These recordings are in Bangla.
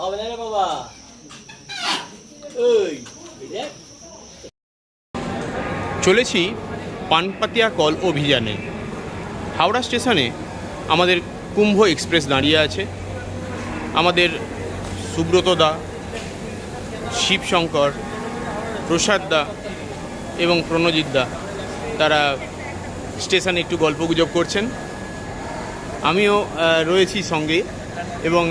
হবে না রে বাবা। চলেছি পানপাতিয়া কল অভিযানে। হাওড়া স্টেশনে আমাদের কুম্ভ এক্সপ্রেস দাঁড়িয়ে আছে। আমাদের সুব্রত দা, শিবশঙ্কর, প্রসাদ দা এবং প্রণজিৎ দা তারা স্টেশনে একটু গল্পগুজব করছেন। আমিও রয়েছি সঙ্গে এবং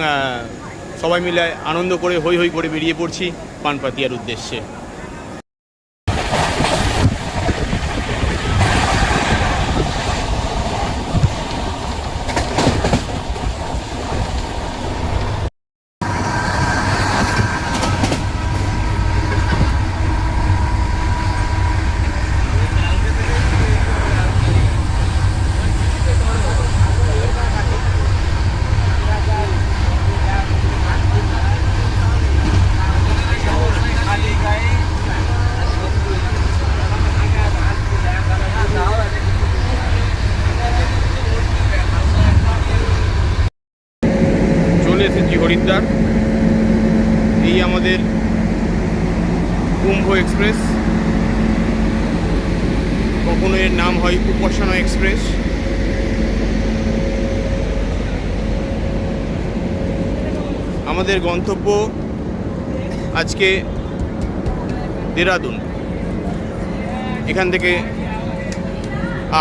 সবাই মিলে আনন্দ করে হৈ হৈ করে বেরিয়ে পড়ছি পানপাতিয়ার উদ্দেশ্যে। হরিদ্বার, এই আমাদের কুম্ভ এক্সপ্রেস। কখনো এর নাম হয় উপাসনা এক্সপ্রেস। আমাদের গন্তব্য আজকে দেরাদুন। এখান থেকে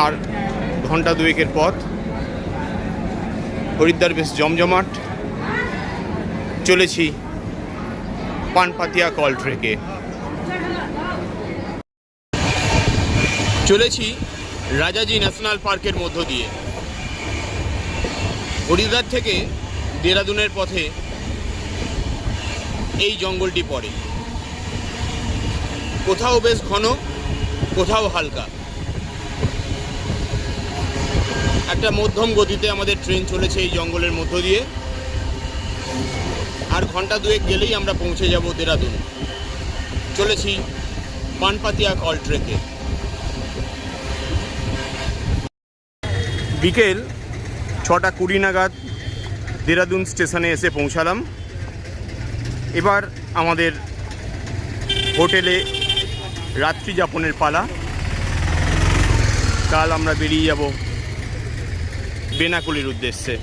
আর ঘন্টা দুয়েকের পথ। হরিদ্বার বেশ জমজমাট। চলেছি পানপাতিয়া কল ট্রেকে। চলেছি রাজাজি ন্যাশনাল পার্কের মধ্য দিয়ে। হরিদ্বার থেকে দেরাদুনের পথে এই জঙ্গলটি পড়ে। কোথাও বেশ ঘন, কোথাও হালকা। একটা মধ্যম গতিতে আমাদের ট্রেন চলেছে এই জঙ্গলের মধ্য দিয়ে। আর ঘন্টা দুয়েক গেলেই আমরা পৌঁছে যাব দেরাদুন। চলেছি পানপাতিয়া কল ট্রেকে। বিকেল 6:20 নাগাদ দেরাদুন স্টেশনে এসে পৌঁছালাম। এবার আমাদের হোটেলে রাত্রি যাপনের পালা। কাল আমরা বেরিয়ে যাব বেনাকুলির উদ্দেশ্যে।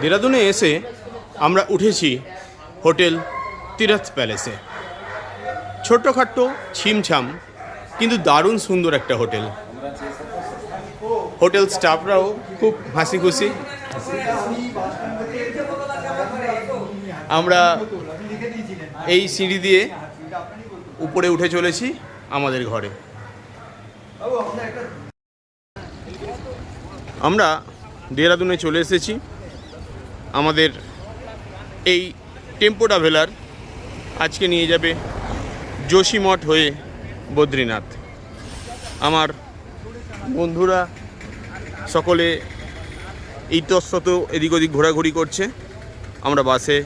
দেরাদুনে এসে আমরা উঠেছি হোটেল তীরথ প্যালেসে। ছোট্টখাট্টো ছিমছাম কিন্তু দারুণ সুন্দর একটা হোটেল। হোটেল স্টাফরাও খুব হাসি খুশি। আমরা এই সিঁড়ি দিয়ে উপরে উঠে চলেছি আমাদের ঘরে। আমরা দেরাদুনে চলে এসেছি। আমাদের এই টেম্পো ট্রাভেলার আজকে নিয়ে যাবে যোশীমঠ হয়ে বদ্রীনাথ। আমার বন্ধুরা সকলে ইতস্তত এদিক ওদিক ঘোরাঘুরি করছে। আমরা বাসে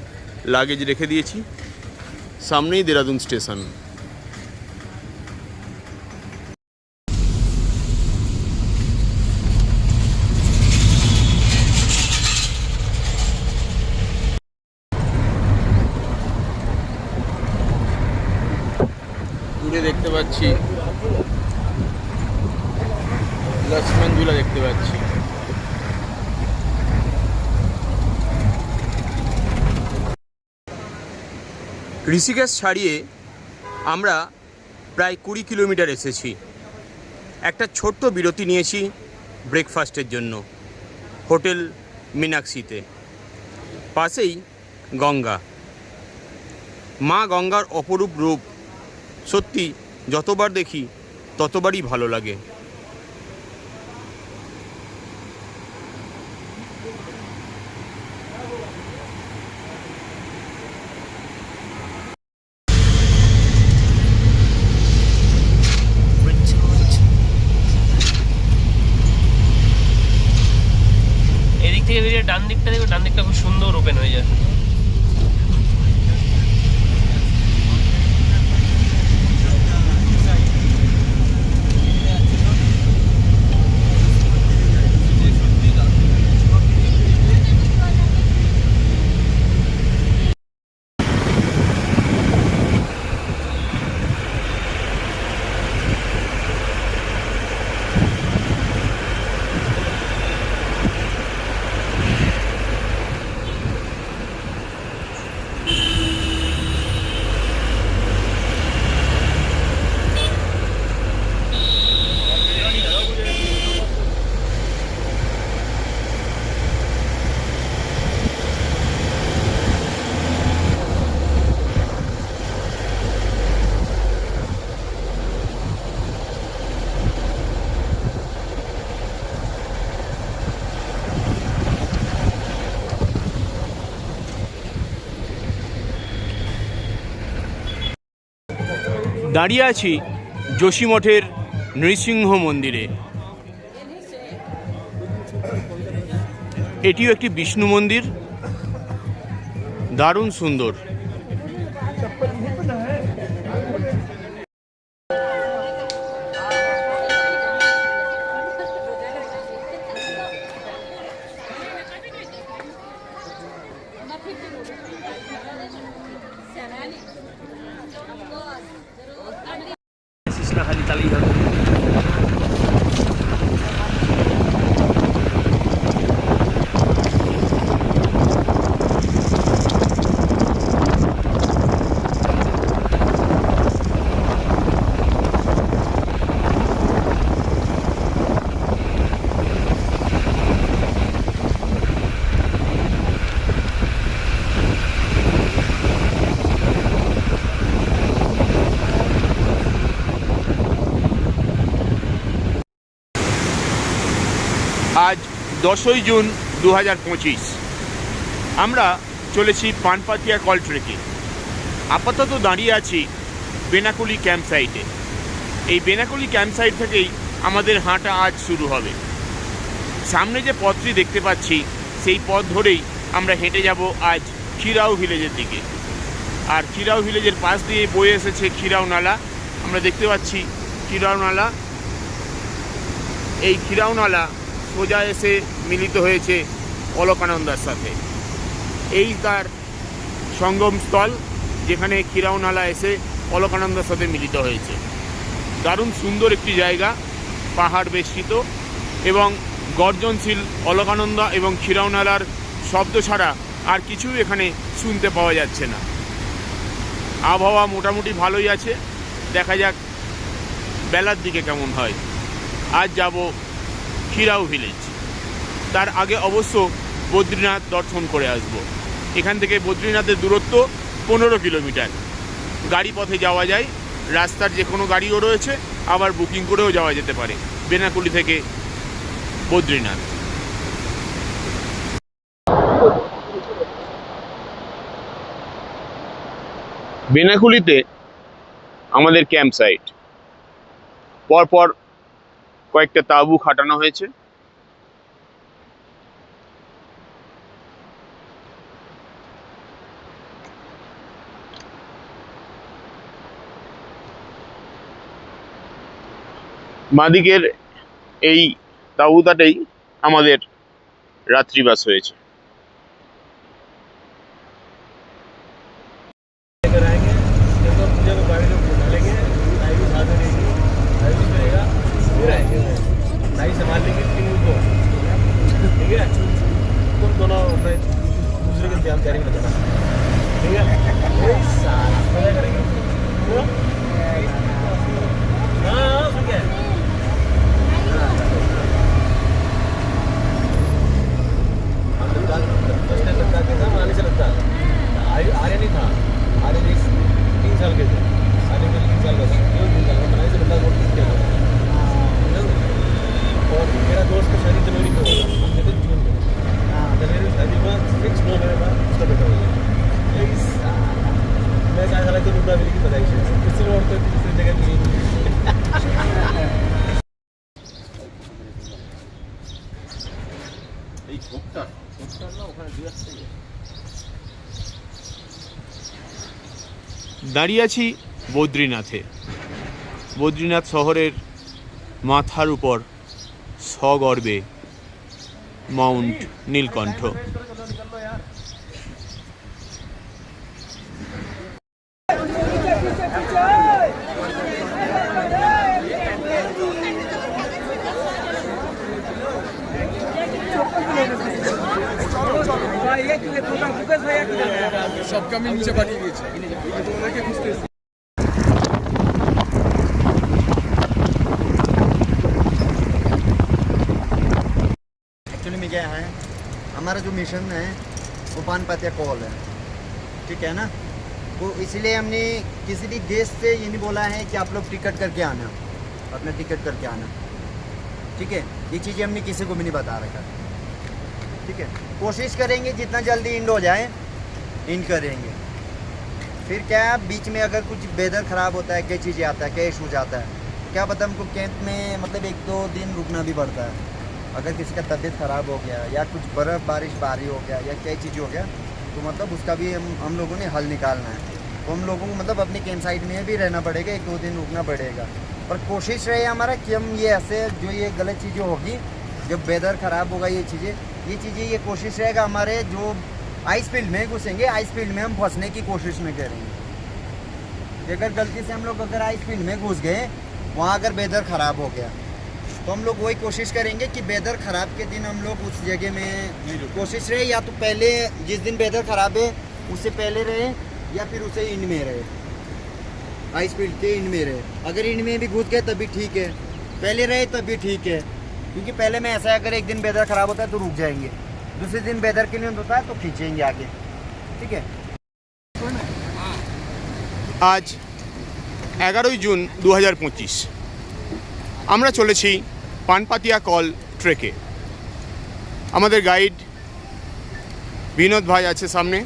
লাগেজ রেখে দিয়েছি। সামনেই দেরাদুন স্টেশন। দূরে দেখতে পাচ্ছি লক্ষ্মণ ঝুলা দেখতে পাচ্ছি। ঋষিকেশ ছাড়িয়ে আমরা প্রায় 20 কিলোমিটার এসেছি। একটা ছোট্ট বিরতি নিয়েছি ব্রেকফাস্টের জন্য হোটেল মীনাক্ষীতে। পাশেই গঙ্গা। মা গঙ্গার অপরূপ রূপ সত্যি যতবার দেখি ততবারই ভালো লাগে। এদিক থেকে বেরিয়ে ডান দিকটা দেখো, ডান দিকটা খুব সুন্দর ওপেন হয়ে যায়। দাঁড়িয়ে আছি যোশীমঠের নৃসিংহ মন্দিরে। এটিও একটি বিষ্ণু মন্দির, দারুণ সুন্দর। খালি তালেই হবে। আজ 10ই জুন 2025। আমরা চলেছি পানপাতিয়া কল ট্রেকে। আপাতত দাঁড়িয়ে আছি বেনাকুলি ক্যাম্প সাইটে। এই বেনাকুলি ক্যাম্প সাইট থেকেই আমাদের হাঁটা আজ শুরু হবে। সামনে যে পথটি দেখতে পাচ্ছি সেই পথ ধরেই আমরা হেঁটে যাব আজ খিরাও ভিলেজের দিকে। আর খিরাও ভিলেজের পাশ দিয়ে বয়ে এসেছে খিরাও নালা। আমরা দেখতে পাচ্ছি খিরাও নালা। এই খিরাও নালা সোজা এসে মিলিত হয়েছে অলকানন্দার সাথে। এই তার সঙ্গমস্থল, যেখানে খিরাও নালা এসে অলকানন্দার সাথে মিলিত হয়েছে। দারুণ সুন্দর একটি জায়গা, পাহাড় বেষ্টিত এবং গর্জনশীল অলকানন্দা এবং খিরাও নালার শব্দ ছাড়া আর কিছুই এখানে শুনতে পাওয়া যাচ্ছে না। আবহাওয়া মোটামুটি ভালোই আছে, দেখা যাক বেলার দিকে কেমন হয়। আজ যাব খিরাও ভিলেজ। তার আগে অবশ্য বদ্রীনাথ দর্শন করে আসব। এখান থেকে বদ্রীনাথের দূরত্ব 15 কিলোমিটার। গাড়ি পথে যাওয়া যায়, রাস্তার যে কোনো গাড়িও রয়েছে, আবার বুকিং করেও যাওয়া যেতে পারে বেনাকুলি থেকে বদ্রীনাথ। বেনাকুলিতে আমাদের ক্যাম্প সাইট। পরপর কয়েকটা তাঁবু খাটানো হয়েছে। বাঁদিকের এই তাঁবুটাতেই আমাদের রাত্রিবাস হয়েছে। দাঁড়িয়ে আছি বদ্রীনাথে। বদ্রীনাথ শহরের মাথার উপর সগর্বে মাউন্ট নীলকণ্ঠ। सबका मैं नीचे पाठिए दिए खुजते एक्चुअली में क्या है, हमारा जो मिशन है वो पानपातिया कॉल है, ठीक है ना। तो इसलिए हमने किसी भी गेस्ट से ये नहीं बोला है कि आप लोग टिकट करके आना, अपना टिकट करके आना, ठीक है। ये चीज़ें हमने किसी को भी नहीं बता रखा, ठीक है। कोशिश करेंगे जितना जल्दी इंड हो जाए, इंड करेंगे। फिर क्या बीच में अगर कुछ वेदर ख़राब होता है, क्या चीज़ें आता है, क्या इशूज आता है, क्या पता हमको कैंप में मतलब 1-2 दिन रुकना भी पड़ता है। अगर किसी का तबीयत ख़राब हो गया या कुछ बर्फ़ बारिश भारी हो गया या क्या चीज़ हो गया, तो मतलब उसका भी हम लोगों ने हल निकालना है। तो हम लोगों को मतलब अपनी कैंप साइट में भी रहना पड़ेगा, 1-2 दिन रुकना पड़ेगा। पर कोशिश रहे हमारा कि हम ये ऐसे जो ये गलत चीज़ें होगी, जब वेदर ख़राब होगा ये कोशिश रहेगा हमारे जो आइस फील्ड में घुसेंगे, आइस फील्ड में हम फंसने की कोशिश न करेंगे। अगर गलती से हम लोग अगर आइस फील्ड में घुस गए, वहाँ अगर वेदर ख़राब हो गया, तो हम लोग वही कोशिश करेंगे कि वेदर ख़राब के दिन हम लोग उस जगह में कोशिश रहे, या तो पहले जिस दिन वेदर ख़राब है उससे पहले रहे, या फिर उसे इंड में रहे, आइस फील्ड के इंड में रहे। अगर इंड में भी घुस गए तभी ठीक है, पहले रहे तभी ठीक है, क्योंकि पहले में ऐसा है अगर एक दिन वेदर ख़राब होता है तो रुक जाएंगे, दूसरे दिन वेदर के लिए होता है तो खींचेंगे आगे, ठीक है। আজ 11ই জুন 2025 আমরা চলেছি পানপাতিয়া কল ট্রেকে। আমাদের গাইড বিনোদ ভাই আছে সামনে,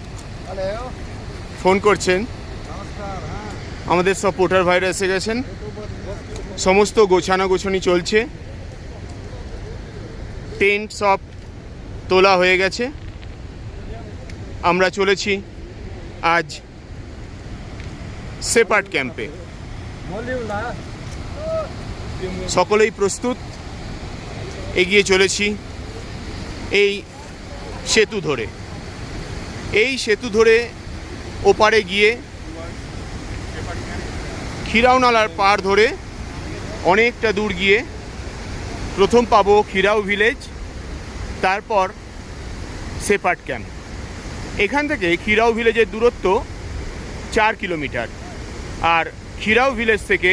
ফোন করছেন। আমাদের সব পোর্টার ভাইরা এসে গেছেন, সমস্ত গোছানো গোছানি চলছে, টেন্ট সব তোলা হয়ে গেছে। আমরা চলেছি আজ সেপার্ট ক্যাম্পে। সকলেই প্রস্তুত, এগিয়ে চলেছি এই সেতু ধরে। এই সেতু ধরে ওপারে গিয়ে খিরাও নালার পার ধরে অনেকটা দূর গিয়ে প্রথম পাবো খিরাও ভিলেজ, তারপর সেপার্ট ক্যাম্প। এখান থেকে খিরাও ভিলেজের দূরত্ব 4 কিলোমিটার, আর খিরাও ভিলেজ থেকে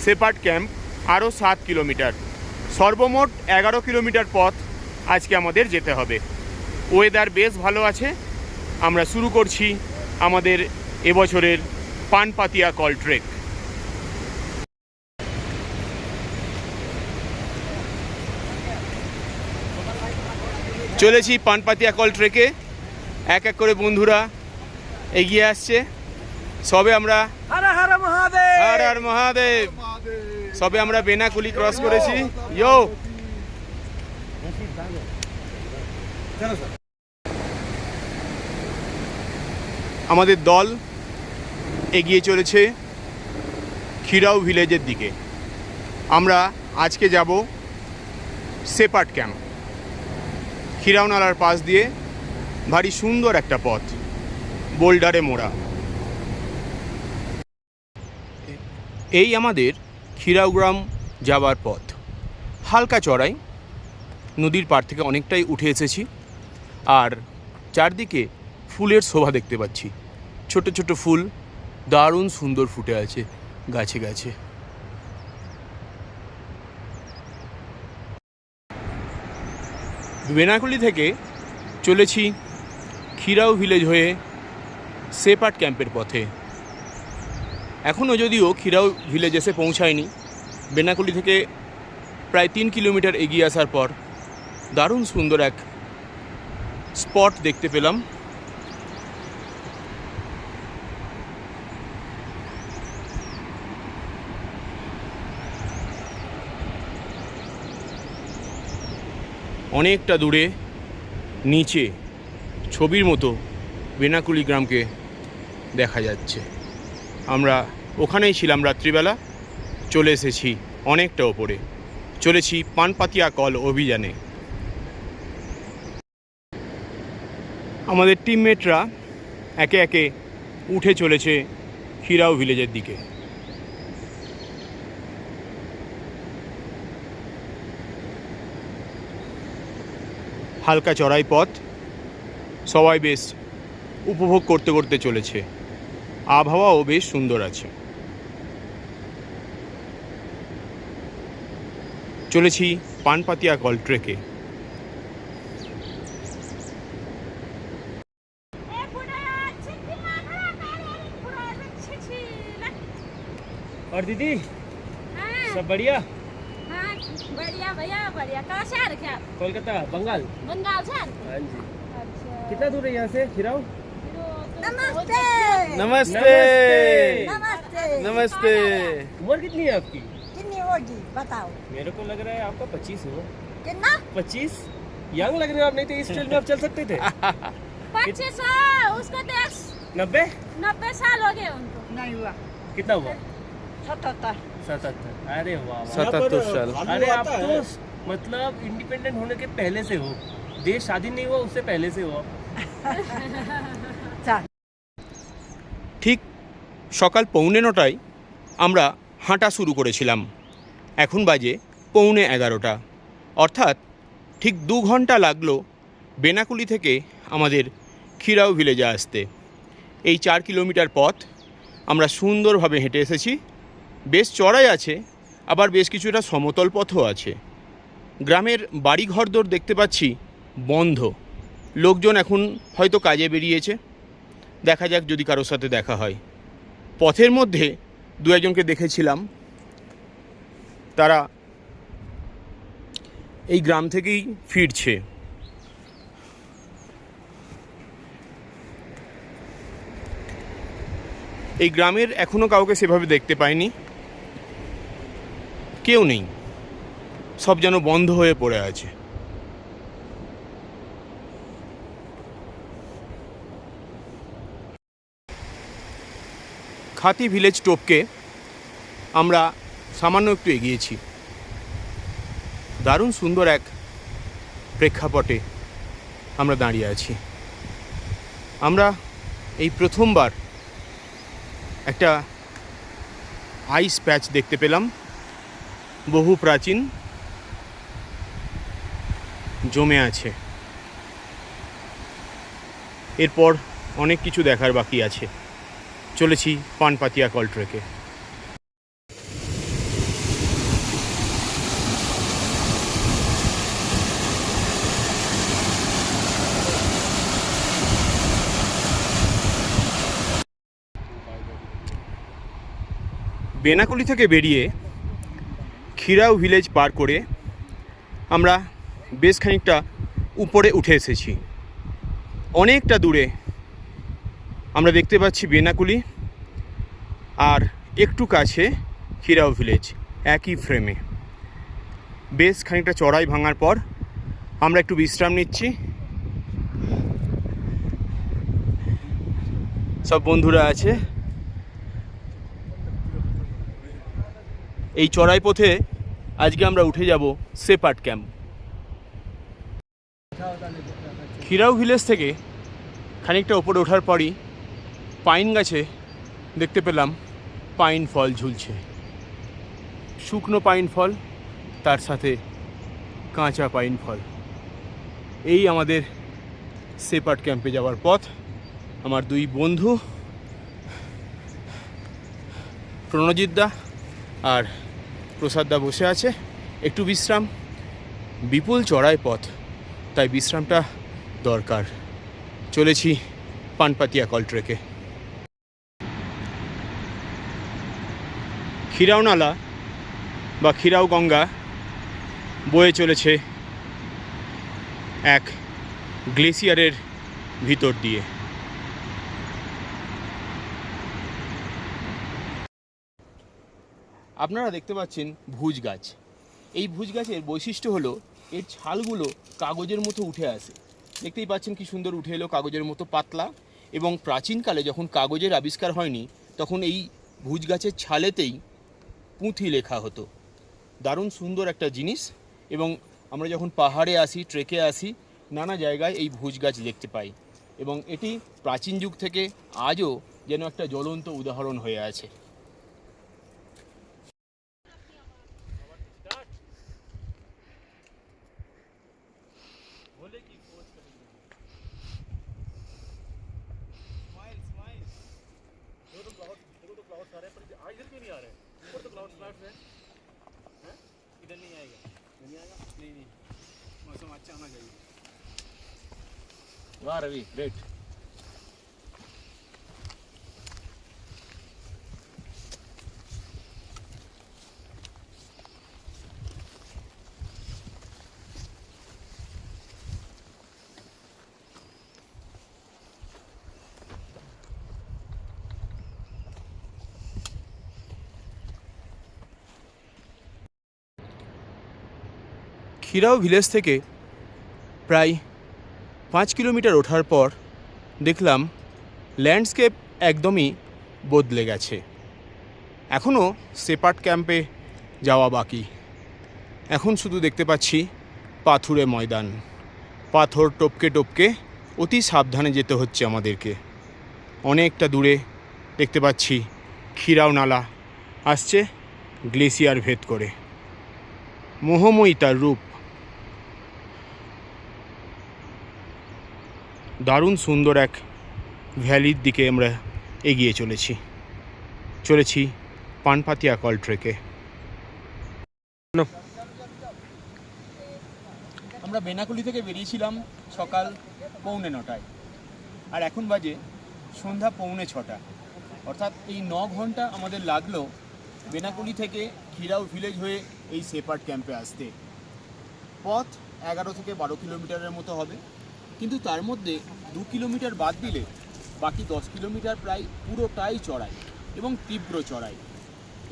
সেপার্ট ক্যাম্প আরও 7 কিলোমিটার। সর্বমোট 11 কিলোমিটার পথ আজকে আমাদের যেতে হবে। ওয়েদার বেশ ভালো আছে। আমরা শুরু করছি আমাদের এবছরের পানপাতিয়া কল ট্রেক। চলেছি পানপাতিয়া কল ট্রেকে। এক এক করে বন্ধুরা এগিয়ে আসছে। সবে আমরা হর হর মহাদেব সবে আমরা বেনাকুলি ক্রস করেছি। ইয়ো আমাদের দল এগিয়ে চলেছে খিরাও ভিলেজের দিকে। আমরা আজকে যাব সেপার্ট ক্যাম্প। খিরাও নালার পাশ দিয়ে ভারী সুন্দর একটা পথ, বোল্ডারে মোড়া। এই আমাদের খিরাও গ্রাম যাওয়ার পথ। হালকা চড়াই, নদীর পাড় থেকে অনেকটাই উঠে এসেছি, আর চারদিকে ফুলের শোভা দেখতে পাচ্ছি। ছোট ছোট ফুল দারুণ সুন্দর ফুটে আছে গাছে গাছে। বেনাকুলি থেকে চলেছি খিরাও ভিলেজ হয়ে সেপার্ট ক্যাম্পের পথে। এখনও যদিও খিরাও ভিলেজ এসে পৌঁছায়নি, বেনাকুলি থেকে প্রায় 3 কিলোমিটার এগিয়ে আসার পর দারুণ সুন্দর এক স্পট দেখতে পেলাম। অনেকটা দূরে নিচে ছবির মতো বেনাকুলি গ্রামকে দেখা যাচ্ছে। আমরা ওখানেই ছিলাম রাত্রিবেলা, চলে এসেছি অনেকটা ওপরে। চলেছি পানপাতিয়া কল অভিযানে। আমাদের টিমমেটরা একে একে উঠে চলেছে খিরাও ভিলেজের দিকে। হালকা চড়াই পথ, সবাই বেশ উপভোগ করতে করতে চলেছে। আবহাওয়াও বেশ সুন্দর আছে। চলেছি পানপাতিয়া কল ট্রেকে। और दीदी सब बढ़िया? हाँ बढ़िया भैया बढ़िया। कहाँ से आ रखे आप? कोलकाता, बंगाल। बंगाल से आ रखे? हाँ जी। अच्छा। कितना दूर है यहाँ से খিরাও? नमस्ते नमस्ते नमस्ते नमस्ते। उम्र कितनी है आपकी? कितनी होगी बताओ मेरे को लग रहा है आपका 25 हो। कितना 25 यंग लग रहे हो आप, नहीं तो इस फील्ड में आप चल सकते थे। 25 उसको 90 90 साल हो गए उनको नहीं हुआ कितना हुआ? 77 77। अरे वाह वाह। 77 साल। अरे आप तो मतलब इंडिपेंडेंट होने के पहले से हो, देश स्वाधीन नहीं हुआ उससे पहले से हो। ঠিক সকাল 9:45টায় আমরা হাঁটা শুরু করেছিলাম। এখন বাজে 11:45, অর্থাৎ ঠিক 2 ঘন্টা লাগলো বেনাকুলি থেকে আমাদের খিরাও ভিলেজে আসতে। এই 4 কিলোমিটার পথ আমরা সুন্দরভাবে হেঁটে এসেছি। বেশ চড়াই আছে, আবার বেশ কিছুটা সমতল পথও আছে। গ্রামের বাড়ি ঘরদোর দেখতে পাচ্ছি বন্ধ, লোকজন এখন হয়তো কাজে বেরিয়েছে। দেখা যাক যদি কারোর সাথে দেখা হয়। পথের মধ্যে 2-1জনকে দেখেছিলাম, তারা এই গ্রাম থেকেই ফিরছে। এই গ্রামের এখনও কাউকে সেভাবে দেখতে পাইনি, কেউ নেই, সব যেন বন্ধ হয়ে পড়ে আছে। খাতি ভিলেজ টপকে আমরা সামান্য একটু এগিয়েছি। দারুণ সুন্দর এক প্রেক্ষাপটে আমরা দাঁড়িয়ে আছি। আমরা এই প্রথমবার একটা আইস প্যাচ দেখতে পেলাম, বহু প্রাচীন, জমে আছে। এরপর অনেক কিছু দেখার বাকি আছে। চলেছি পানপাতিয়া কল ট্রেকে। বেনাকুলি থেকে বেরিয়ে খিরাও ভিলেজ পার করে আমরা বেশ খানিকটা উপরে উঠে এসেছি। অনেকটা দূরে আমরা দেখতে পাচ্ছি বেনাকুলি, আর একটু কাছে খিরাও ভিলেজ, একই ফ্রেমে। বেশ খানিকটা চড়াই ভাঙার পর আমরা একটু বিশ্রাম নিচ্ছি। সব বন্ধুরা আছে। এই চড়াই পথে আজকে আমরা উঠে যাব সেপার্ট ক্যাম্প। খিরাও ভিলেজ থেকে খানিকটা ওপরে ওঠার পরই পাইন গাছে দেখতে পেলাম পাইন ফল ঝুলছে। শুকনো পাইন ফল, তার সাথে কাঁচা পাইন ফল। এই আমাদের সেপার্ট ক্যাম্পে যাওয়ার পথ। আমার 2 বন্ধু প্রণজিৎ দা আর প্রসাদ দা বসে আছে। একটু বিশ্রাম, বিপুল চড়াই পথ, তাই বিশ্রামটা দরকার। চলেছি পানপাতিয়া কল ট্রেকে। খিরাও নালা বা খিরাও গঙ্গা বয়ে চলেছে এক গ্লেসিয়ারের ভিতর দিয়ে। আপনারা দেখতে পাচ্ছেন ভুজ গাছ। এই ভুজ গাছের বৈশিষ্ট্য হলো এর ছালগুলো কাগজের মতো উঠে আসে। দেখতেই পাচ্ছেন কি সুন্দর উঠে এলো, কাগজের মতো পাতলা। এবং প্রাচীনকালে যখন কাগজের আবিষ্কার হয়নি, তখন এই ভুজ গাছের ছালেতেই পুঁথি লেখা হতো। দারুণ সুন্দর একটা জিনিস। এবং আমরা যখন পাহাড়ে আসি, ট্রেকে আসি, নানা জায়গায় এই ভুজ গাছ দেখতে পাই। এবং এটি প্রাচীন যুগ থেকে আজও যেন একটা জ্বলন্ত উদাহরণ হয়ে আছে। वाह रवि, ग्रेट। খিরাও ভিলেজ থেকে প্রায় 5 কিলোমিটার ওঠার পর দেখলাম ল্যান্ডস্কেপ একদমই বদলে গেছে। এখনও সেপার্ট ক্যাম্পে যাওয়া বাকি। এখন শুধু দেখতে পাচ্ছি পাথুরে ময়দান, পাথর টপকে টপকে অতি সাবধানে যেতে হচ্ছে আমাদেরকে। অনেকটা দূরে দেখতে পাচ্ছি খিরাও নালা আসছে গ্লেসিয়ার ভেদ করে। মোহময়ী তার রূপ, দারুণ সুন্দর এক ভ্যালির দিকে আমরা এগিয়ে চলেছি পানপাতিয়া কল ট্রেকে। আমরা বেনাকুলি থেকে বেরিয়েছিলাম সকাল 9:45, আর এখন বাজে সন্ধ্যা 5:45, অর্থাৎ এই 9 ঘন্টা আমাদের লাগলো বেনাকুলি থেকে খিরাও ভিলেজ হয়ে এই সেপার্ট ক্যাম্পে আসতে। পথ 11 থেকে 12 কিলোমিটারের মতো হবে, কিন্তু তার মধ্যে 2 কিলোমিটার বাদ দিলে বাকি 10 কিলোমিটার প্রায় পুরোটাই চড়াই এবং তীব্র চড়াই,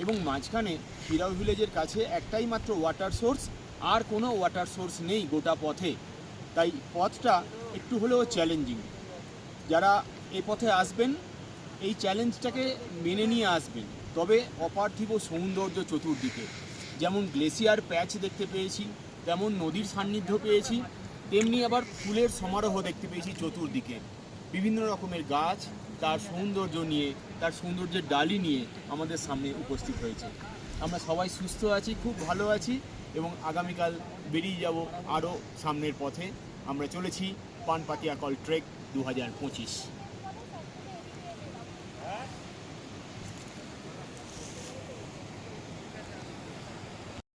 এবং মাঝখানে খিরাও ভিলেজের কাছে একটাই মাত্র ওয়াটার সোর্স, আর কোনো ওয়াটার সোর্স নেই গোটা পথে। তাই পথটা একটু হলেও চ্যালেঞ্জিং। যারা এই পথে আসবেন এই চ্যালেঞ্জটাকে মেনে নিয়ে আসবেন, তবে অপার্থিব সৌন্দর্য চতুর্দিকে, যেমন গ্লেসিয়ার প্যাচ দেখতে পেয়েছি, তেমন নদীর সান্নিধ্য পেয়েছি, তেমনি আবার ফুলের সমারোহ দেখতে পেয়েছি চতুর্দিকে। বিভিন্ন রকমের গাছ তার সৌন্দর্য নিয়ে, তার সৌন্দর্যের ডালি নিয়ে আমাদের সামনে উপস্থিত হয়েছে। আমরা সবাই সুস্থ আছি, খুব ভালো আছি, এবং আগামীকাল বেরিয়ে যাব আরও সামনের পথে। আমরা চলেছি পানপাতিয়া কল ট্রেক 2025।